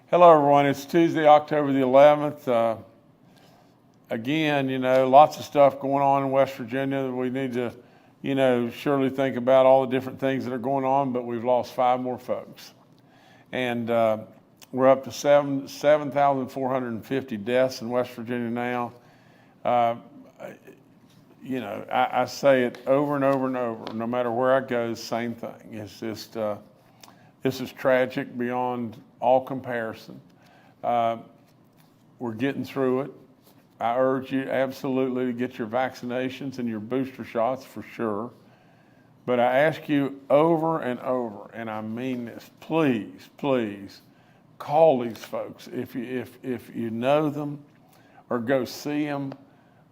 Hello, everyone. It's Tuesday, October the 11th. Again, lots of stuff going on in West Virginia that we need to, surely think about all the different things that are going on, but we've lost 5 more folks. And we're up to 7,450 deaths in West Virginia now. I say it over and over and over, no matter where I go, the same thing. It's just, this is tragic beyond all comparison. We're getting through it. I urge you absolutely to get your vaccinations and your booster shots for sure. But I ask you over and over, and I mean this, please, please call these folks. If you know them or go see them,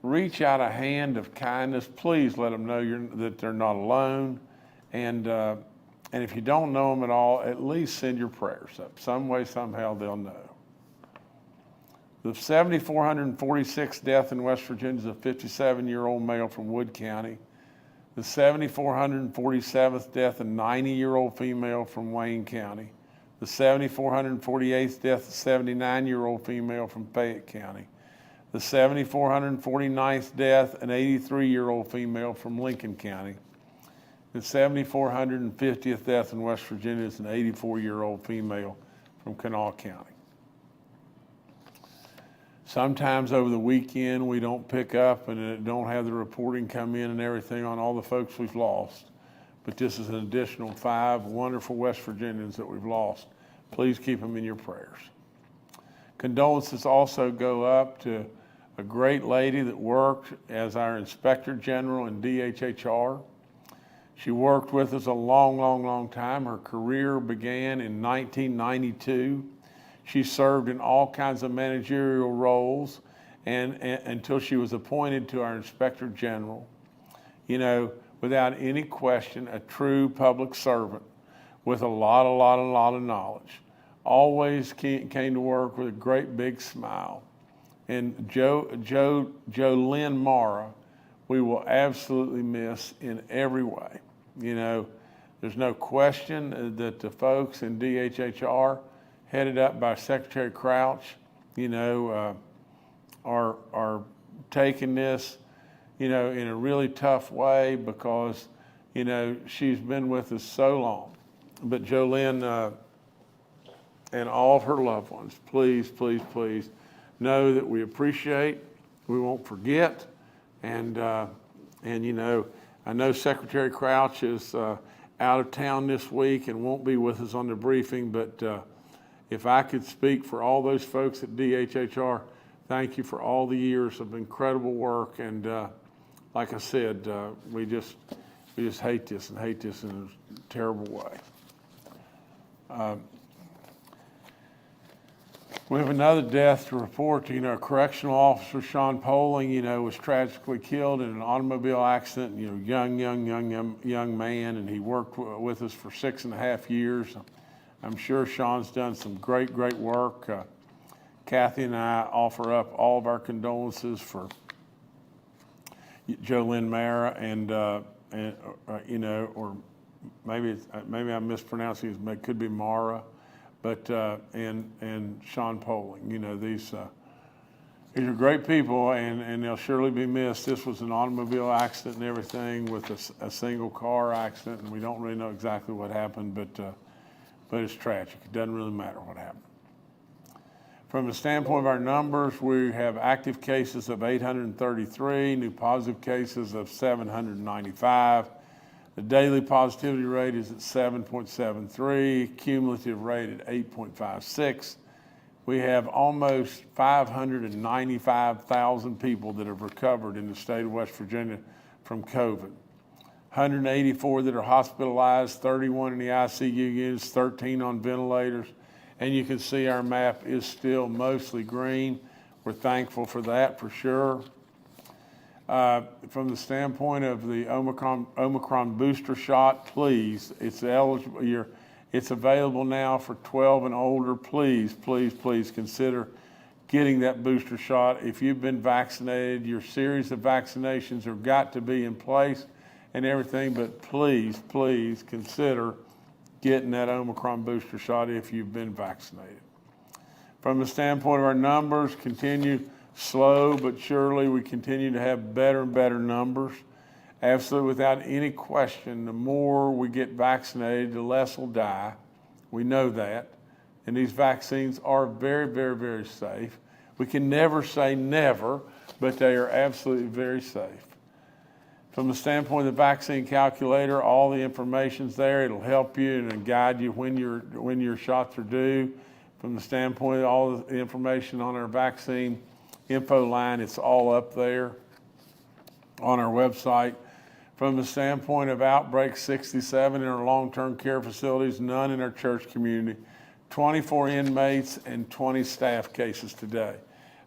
reach out a hand of kindness. Please let them know that they're not alone. And if you don't know them at all, at least send your prayers up. Some way, somehow, they'll know. The 7,446th death in West Virginia is a 57-year-old male from Wood County. The 7,447th death, a 90-year-old female from Wayne County. The 7,448th death, a 79-year-old female from Fayette County. The 7,449th death, an 83-year-old female from Lincoln County. The 7,450th death in West Virginia is an 84-year-old female from Kanawha County. Sometimes over the weekend we don't pick up and don't have the reporting come in and everything on all the folks we've lost. But this is an additional 5 wonderful West Virginians that we've lost. Please keep them in your prayers. Condolences also go up to a great lady that worked as our Inspector General in DHHR. She worked with us a long time. Her career began in 1992. She served in all kinds of managerial roles and until she was appointed to our Inspector General. Without any question, a true public servant with a lot of knowledge. Always came to work with a great big smile. And Jolene Mara, we will absolutely miss in every way. There's no question that the folks in DHHR, headed up by Secretary Crouch, are taking this, in a really tough way because, she's been with us so long. But Jolene and all of her loved ones, please, please, please know that we appreciate, we won't forget, and I know Secretary Crouch is out of town this week and won't be with us on the briefing, but if I could speak for all those folks at DHHR, thank you for all the years of incredible work. And like I said, we just hate this in a terrible way. We have another death to report. Correctional officer Sean Poling, was tragically killed in an automobile accident. Young man, and he worked with us for 6.5 years. I'm sure Sean's done some great work. Kathy and I offer up all of our condolences for Jolene Mara and or maybe I'm mispronouncing it. It could be Mara. But and Sean Poling, these are great people, and they'll surely be missed. This was an automobile accident and everything with a single car accident, and we don't really know exactly what happened, but it's tragic. It doesn't really matter what happened. From the standpoint of our numbers, we have active cases of 833, new positive cases of 795. The daily positivity rate is at 7.73, cumulative rate at 8.56. We have almost 595,000 people that have recovered in the state of West Virginia from COVID. 184 that are hospitalized, 31 in the ICU units, 13 on ventilators. And you can see our map is still mostly green. We're thankful for that for sure. From the standpoint of the Omicron booster shot, please, it's eligible. It's available now for 12 and older. Please consider getting that booster shot. If you've been vaccinated, your series of vaccinations have got to be in place and everything, but please consider getting that Omicron booster shot if you've been vaccinated. From the standpoint of our numbers, continue slow but surely, we continue to have better and better numbers. Absolutely, without any question, the more we get vaccinated, the less will die. We know that. And these vaccines are very, very, very safe. We can never say never, but they are absolutely very safe. From the standpoint of the vaccine calculator, all the information's there. It'll help you and guide you when your shots are due. From the standpoint of all the information on our vaccine info line, it's all up there on our website. From the standpoint of outbreaks, 67 in our long-term care facilities, none in our church community, 24 inmates and 20 staff cases today.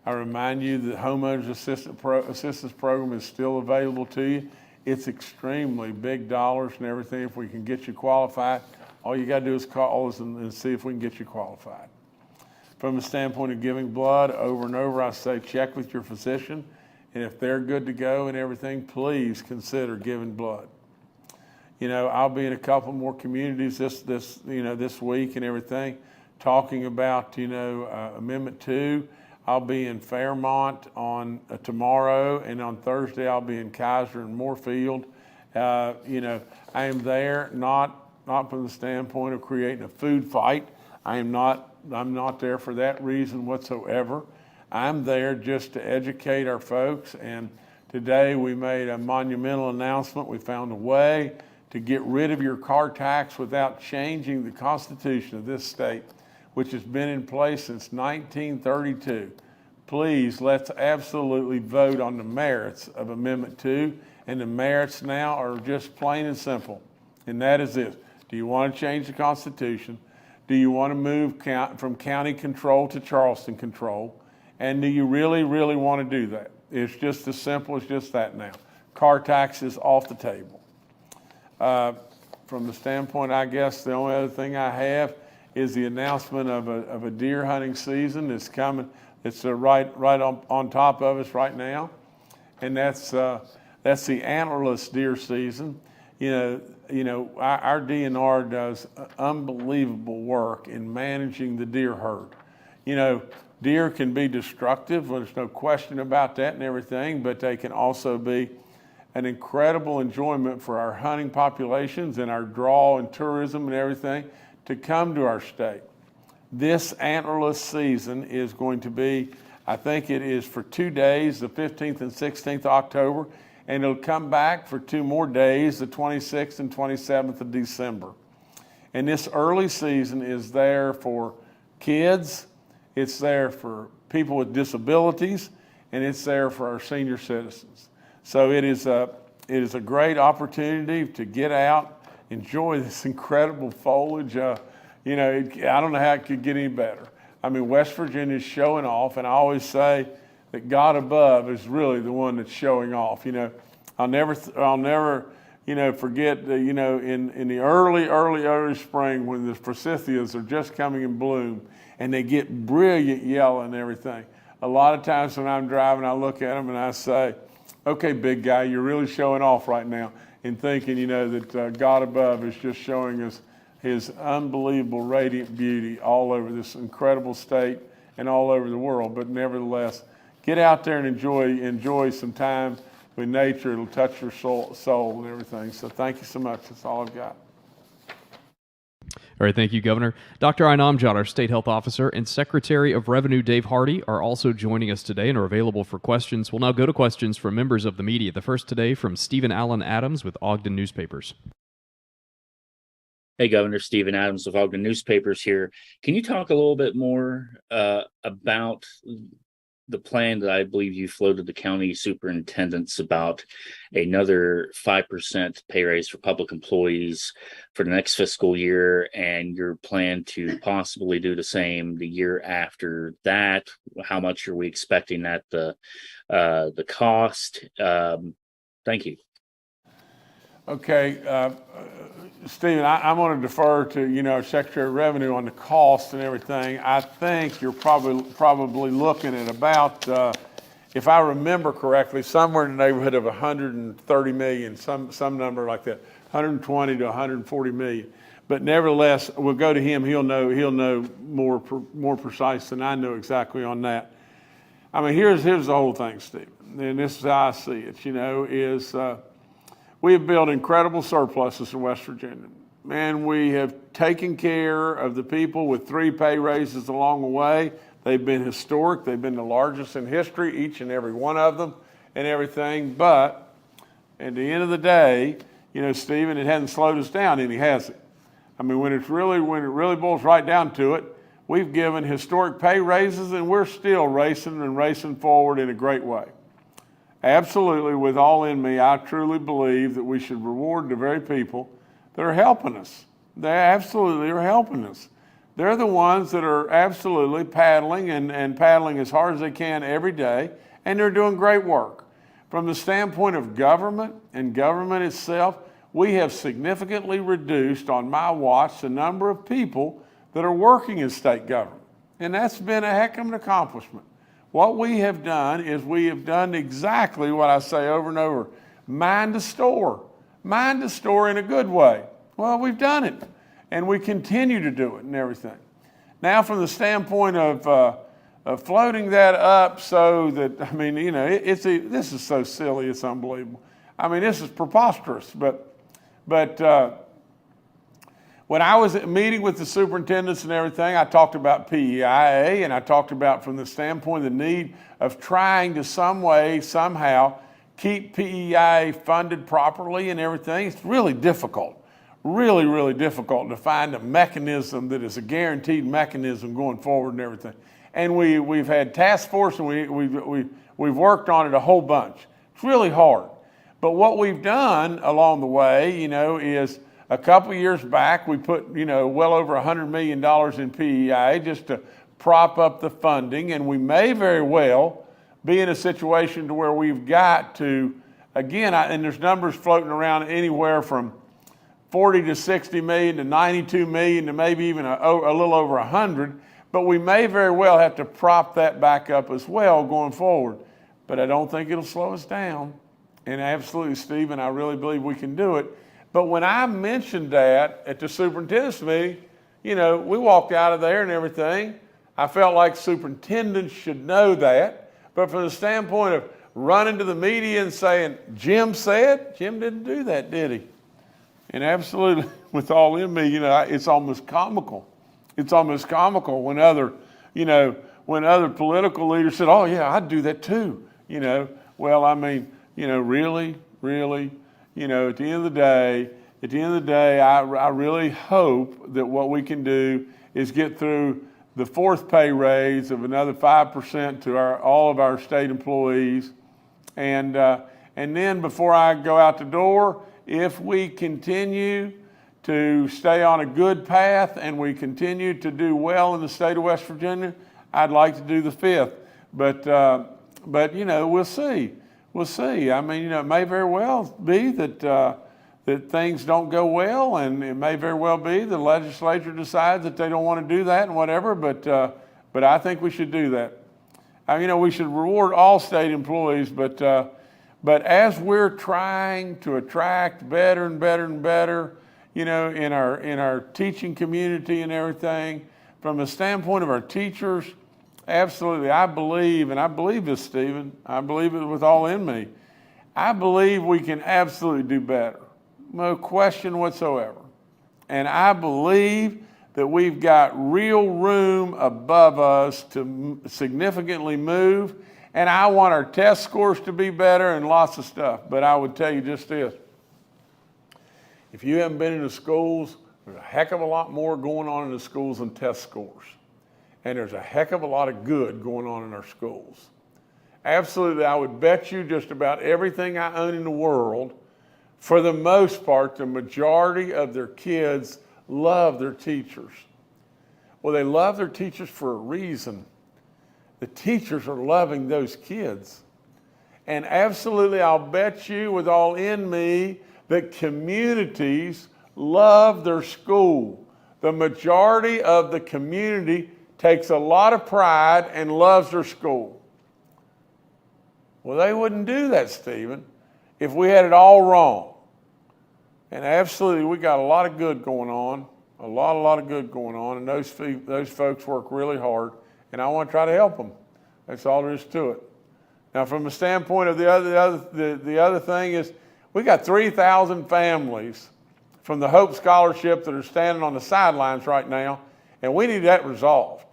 I remind you that the homeowners assistance program is still available to you. It's extremely big dollars and everything. If we can get you qualified, all you got to do is call us and see if we can get you qualified. From the standpoint of giving blood, over and over, I say check with your physician, and if they're good to go and everything, please consider giving blood. You know, I'll be in a couple more communities this week and everything, talking about Amendment 2. I'll be in Fairmont on tomorrow, and on Thursday I'll be in Kaiser and Moorfield. I am there not from the standpoint of creating a food fight. I'm not there for that reason whatsoever. I'm there just to educate our folks, and today we made a monumental announcement. We found a way to get rid of your car tax without changing the Constitution of this state, which has been in place since 1932. Please, let's absolutely vote on the merits of Amendment 2, and the merits now are just plain and simple, and that is this. Do you want to change the Constitution? Do you want to move from county control to Charleston control? And do you really, really want to do that? It's just as simple as just that now. Car tax is off the table. From the standpoint, I guess the only other thing I have is the announcement of a deer hunting season that's coming. It's right on top of us right now, and that's the antlerless deer season. Our DNR does unbelievable work in managing the deer herd. Deer can be destructive, there's no question about that and everything, but they can also be an incredible enjoyment for our hunting populations and our draw and tourism and everything to come to our state. This antlerless season is going to be, I think it is for 2 days, the 15th and 16th of October, and it'll come back for 2 more days, the 26th and 27th of December. And this early season is there for kids, it's there for people with disabilities, and it's there for our senior citizens. So it is a great opportunity to get out, enjoy this incredible foliage. I don't know how it could get any better. I mean, West Virginia is showing off, and I always say that God above is really the one that's showing off. I'll never forget that, in the early spring when the forsythias are just coming in bloom and they get brilliant yellow and everything. A lot of times when I'm driving, I look at them and I say, okay, big guy, you're really showing off right now, and thinking, that God above is just showing us his unbelievable radiant beauty all over this incredible state and all over the world. But nevertheless, get out there and enjoy some time with nature. It'll touch your soul and everything. So thank you so much. That's all I've got. All right, thank you, Governor. Dr. Inamjad, our State Health Officer, and Secretary of Revenue Dave Hardy are also joining us today and are available for questions. We'll now go to questions from members of the media. The first today from Stephen Allen Adams with Ogden Newspapers. Hey, Governor, Stephen Adams of Ogden Newspapers here. Can you talk a little bit more about the plan that I believe you floated the county superintendents about another 5% pay raise for public employees for the next fiscal year, and your plan to possibly do the same the year after that? How much are we expecting that the cost? Thank you. Okay, Stephen, I'm going to defer to Secretary of Revenue on the cost and everything. I think you're probably looking at about, if I remember correctly, somewhere in the neighborhood of 130 million, some number like that, 120 to 140 million. But nevertheless, we'll go to him. He'll know more precise than I know exactly on that. I mean, here's the whole thing, Steve, and this is how I see it, is we have built incredible surpluses in West Virginia. Man, we have taken care of the people with 3 pay raises along the way. They've been historic. They've been the largest in history, each and every one of them and everything. But at the end of the day, Stephen, it hasn't slowed us down any, has it? I mean, when it really boils right down to it, we've given historic pay raises and we're still racing forward in a great way. Absolutely, with all in me, I truly believe that we should reward the very people that are helping us. They absolutely are helping us. They're the ones that are absolutely paddling and paddling as hard as they can every day, and they're doing great work. From the standpoint of government and government itself, we have significantly reduced on my watch the number of people that are working in state government. And that's been a heck of an accomplishment. What we have done is we have done exactly what I say over and over, mind the store in a good way. Well, we've done it, and we continue to do it and everything. Now, from the standpoint of floating that up so that, I mean, this is so silly, it's unbelievable. I mean, this is preposterous, but when I was meeting with the superintendents and everything, I talked about PEIA, and I talked about from the standpoint of the need of trying to some way, somehow, keep PEIA funded properly and everything. It's really difficult, really difficult to find a mechanism that is a guaranteed mechanism going forward and everything. And we've had task force, and we've worked on it a whole bunch. It's really hard. But what we've done along the way, is a couple of years back, we put, well over $100 million in PEI just to prop up the funding. And we may very well be in a situation to where we've got to, again, and there's numbers floating around anywhere from 40 to 60 million to 92 million to maybe even a little over 100. But we may very well have to prop that back up as well going forward. But I don't think it'll slow us down. And absolutely, Stephen, I really believe we can do it. But when I mentioned that at the superintendent's meeting, we walked out of there and everything. I felt like superintendents should know that. But from the standpoint of running to the media and saying, Jim didn't do that, did he? And absolutely, with all in me, it's almost comical. It's almost comical when other political leaders said, oh yeah, I'd do that too. Well, I mean, really, at the end of the day, I really hope that what we can do is get through the 4th pay raise of another 5% to all of our state employees. And then before I go out the door, if we continue to stay on a good path and we continue to do well in the state of West Virginia, I'd like to do the 5th. But we'll see. We'll see. I mean, it may very well be that things don't go well, and it may very well be the legislature decides that they don't want to do that and whatever. But I think we should do that. We should reward all state employees, but as we're trying to attract better and better, in our teaching community and everything, from the standpoint of our teachers. Absolutely, I believe this, Stephen, I believe it with all in me. I believe we can absolutely do better, no question whatsoever. And I believe that we've got real room above us to significantly move. And I want our test scores to be better and lots of stuff. But I would tell you just this. If you haven't been in the schools, there's a heck of a lot more going on in the schools than test scores. And there's a heck of a lot of good going on in our schools. Absolutely, I would bet you just about everything I own in the world, for the most part, the majority of their kids love their teachers. Well, they love their teachers for a reason. The teachers are loving those kids. And absolutely, I'll bet you with all in me that communities love their school. The majority of the community takes a lot of pride and loves their school. Well, they wouldn't do that, Stephen, if we had it all wrong. And absolutely, we got a lot of good going on. A lot of good going on, and those folks work really hard, and I want to try to help them. That's all there is to it. Now, from the standpoint of the other thing is, we got 3,000 families from the Hope Scholarship that are standing on the sidelines right now, and we need that resolved.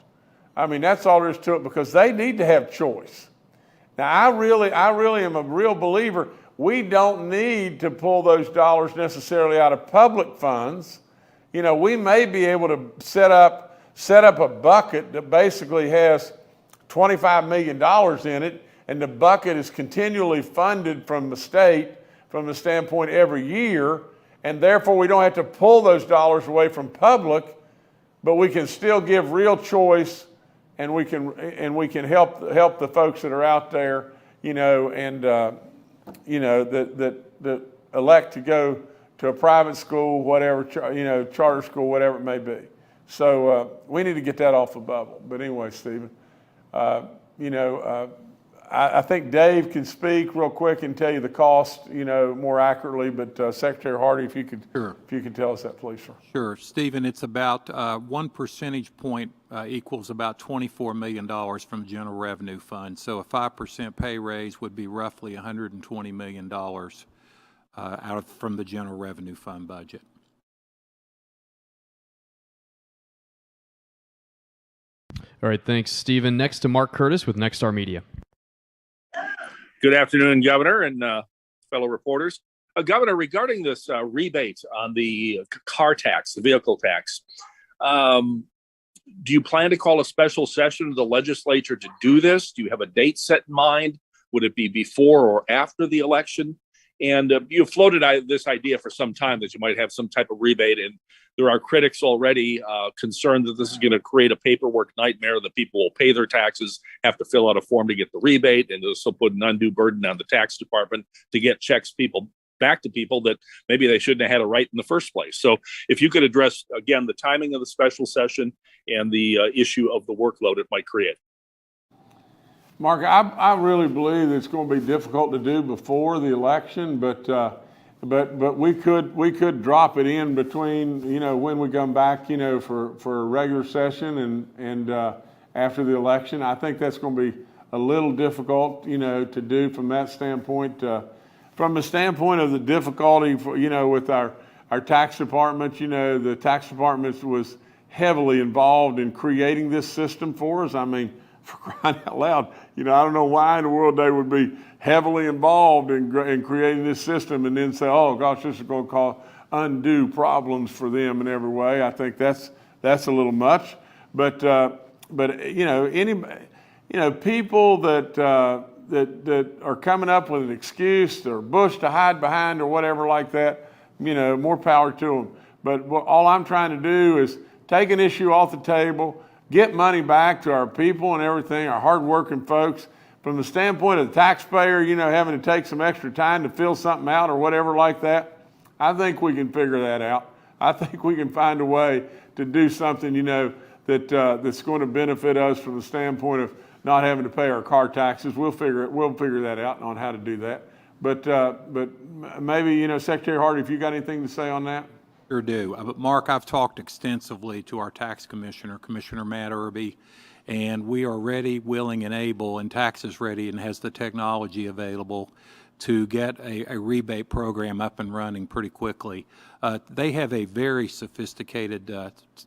I mean, that's all there is to it, because they need to have choice. Now, I really am a real believer. We don't need to pull those dollars necessarily out of public funds. You know, we may be able to set up a bucket that basically has $25 million in it, and the bucket is continually funded from the state, from the standpoint every year, and therefore we don't have to pull those dollars away from public, but we can still give real choice, and we can help the folks that are out there, you know, and you know, that elect to go to a private school, whatever, you know, charter school, whatever it may be. So we need to get that off the bubble. But anyway, Stephen, you know, I think Dave can speak real quick and tell you the cost, you know, more accurately. But Secretary Hardy, if you could, Sure. if you could tell us that, please, sir. Sure, Stephen. It's about 1 percentage point equals about $24 million from the General Revenue Fund. So a 5% pay raise would be roughly $120 million from the General Revenue Fund budget. All right, thanks, Stephen. Next to Mark Curtis with Nexstar Media. Good afternoon, Governor and fellow reporters. Governor, regarding this rebate on the car tax, the vehicle tax, do you plan to call a special session of the legislature to do this? Do you have a date set in mind? Would it be before or after the election? And you floated this idea for some time that you might have some type of rebate, and there are critics already concerned that this is going to create a paperwork nightmare, that people will pay their taxes, have to fill out a form to get the rebate, and this will put an undue burden on the tax department to get checks back to people that maybe they shouldn't have had a right in the first place. So if you could address, again, the timing of the special session and the issue of the workload it might create. Mark, I really believe it's going to be difficult to do before the election, but we could drop it in between, you know, when we come back, you know, for a regular session and after the election. I think that's going to be a little difficult, you know, to do from that standpoint. From the standpoint of the difficulty, for, you know, with our tax department, you know, the tax department was heavily involved in creating this system for us. I mean, for crying out loud, you know, I don't know why in the world they would be heavily involved in creating this system and then say, oh gosh, this is going to cause undue problems for them in every way. I think that's a little much. But you know, people that are coming up with an excuse or bush to hide behind or whatever like that, you know, more power to them. But all I'm trying to do is take an issue off the table, get money back to our people and everything, our hardworking folks. From the standpoint of the taxpayer, you know, having to take some extra time to fill something out or whatever like that, I think we can figure that out. I think we can find a way to do something, you know, that's going to benefit us from the standpoint of not having to pay our car taxes. We'll figure that out on how to do that. But maybe, you know, Secretary Hardy, if you got anything to say on that. Sure do. But Mark, I've talked extensively to our tax commissioner, Commissioner Matt Irby, and we are ready, willing, and able, and tax is ready and has the technology available to get a rebate program up and running pretty quickly. They have a very sophisticated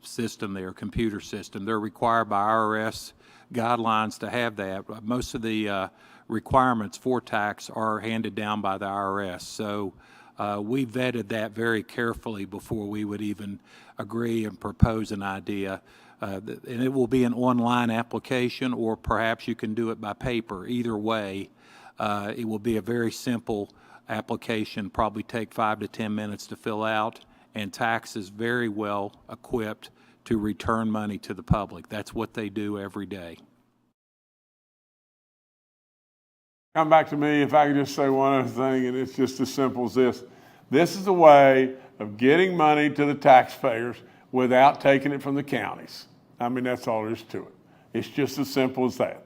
system there, computer system. They're required by IRS guidelines to have that. Most of the requirements for tax are handed down by the IRS. So we vetted that very carefully before we would even agree and propose an idea. And it will be an online application, or perhaps you can do it by paper. Either way, it will be a very simple application, probably take 5 to 10 minutes to fill out, and tax is very well equipped to return money to the public. That's what they do every day. Come back to me if I could just say one other thing, and it's just as simple as this. This is a way of getting money to the taxpayers without taking it from the counties. I mean, that's all there is to it. It's just as simple as that.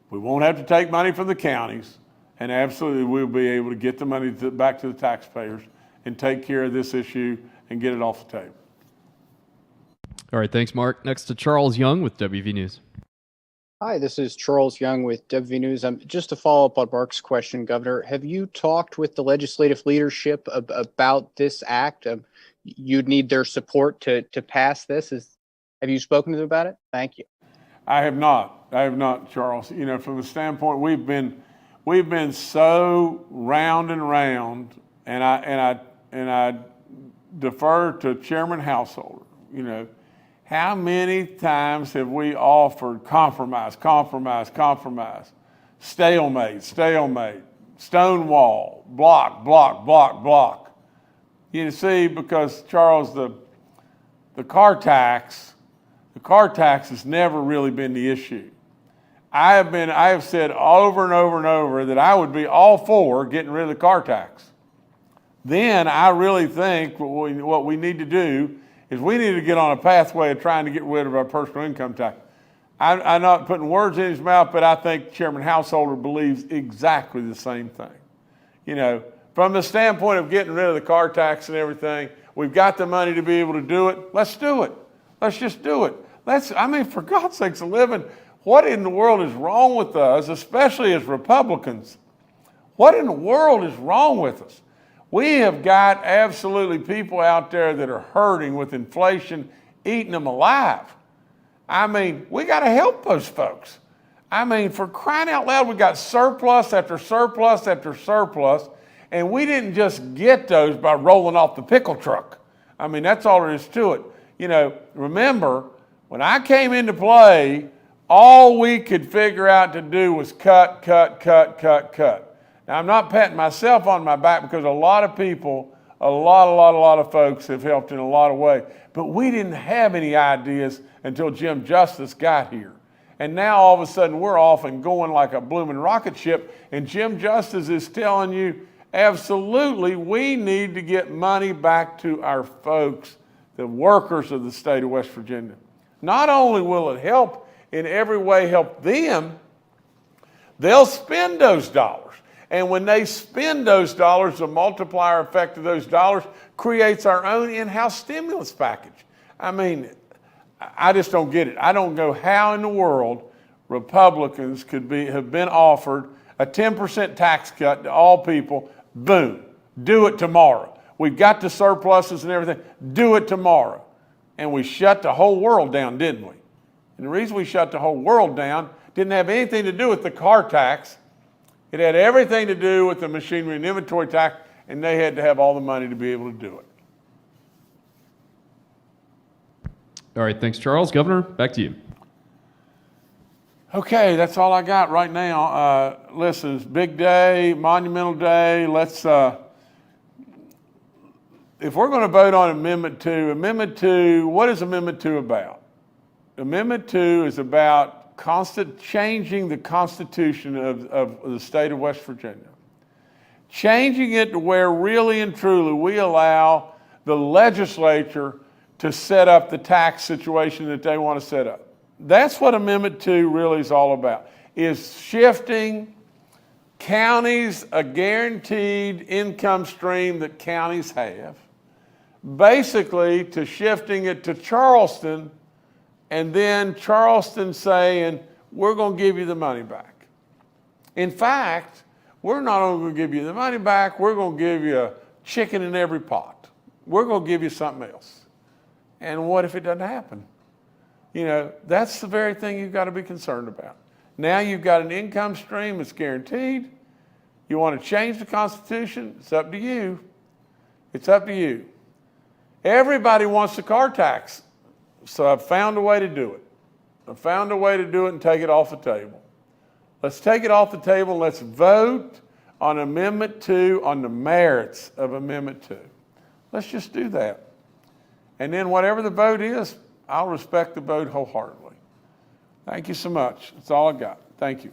We won't have to take money from the counties, and absolutely we'll be able to get the money back to the taxpayers and take care of this issue and get it off the table. All right, thanks, Mark. Next to Charles Young with WV News. Hi, this is Charles Young with WV News. Just to follow up on Mark's question, Governor, have you talked with the legislative leadership about this act? You'd need their support to pass this. Have you spoken to them about it? Thank you. I have not, Charles. You know, from the standpoint we've been so round and round, and I defer to Chairman Householder. You know, how many times have we offered compromise, stalemate, stonewall, block? You see, because Charles, the car tax has never really been the issue. I have said over and over that I would be all for getting rid of the car tax. Then I really think what we need to do is we need to get on a pathway of trying to get rid of our personal income tax. I'm not putting words in his mouth, but I think Chairman Householder believes exactly the same thing. You know, from the standpoint of getting rid of the car tax and everything, we've got the money to be able to do it. Let's do it. Let's just do it. For God's sakes, what in the world is wrong with us, especially as Republicans? What in the world is wrong with us? We have got absolutely people out there that are hurting with inflation, eating them alive. We got to help those folks. For crying out loud, we got surplus after surplus after surplus, and we didn't just get those by rolling off the pickle truck. That's all there is to it. You know, remember, when I came into play, all we could figure out to do was cut. Now, I'm not patting myself on my back because a lot of people, a lot of folks have helped in a lot of ways. But we didn't have any ideas until Jim Justice got here. And now all of a sudden we're off and going like a blooming rocket ship. And Jim Justice is telling you, absolutely, we need to get money back to our folks, the workers of the state of West Virginia. Not only will it help in every way help them, they'll spend those dollars. And when they spend those dollars, the multiplier effect of those dollars creates our own in-house stimulus package. I just don't get it. I don't know how in the world Republicans have been offered a 10% tax cut to all people. Boom, do it tomorrow. We've got the surpluses and everything. Do it tomorrow. And we shut the whole world down, didn't we? And the reason we shut the whole world down didn't have anything to do with the car tax. It had everything to do with the machinery and inventory tax, and they had to have all the money to be able to do it. All right, thanks, Charles. Governor, back to you. Okay, that's all I got right now. Listen, it's a big day, monumental day. Let's, if we're going to vote on Amendment 2, what is Amendment 2 about? Amendment 2 is about changing the Constitution of the state of West Virginia. Changing it to where really and truly we allow the legislature to set up the tax situation that they want to set up. That's what Amendment 2 really is all about, is shifting counties, a guaranteed income stream that counties have, basically to shifting it to Charleston, and then Charleston saying, we're going to give you the money back. In fact, we're not only going to give you the money back, we're going to give you a chicken in every pot. We're going to give you something else. And what if it doesn't happen? You know, that's the very thing you've got to be concerned about. Now you've got an income stream that's guaranteed. You want to change the Constitution? It's up to you. It's up to you. Everybody wants the car tax. So I've found a way to do it. I've found a way to do it and take it off the table. Let's take it off the table. Let's vote on Amendment 2, on the merits of Amendment 2. Let's just do that. And then whatever the vote is, I'll respect the vote wholeheartedly. Thank you so much. That's all I got. Thank you.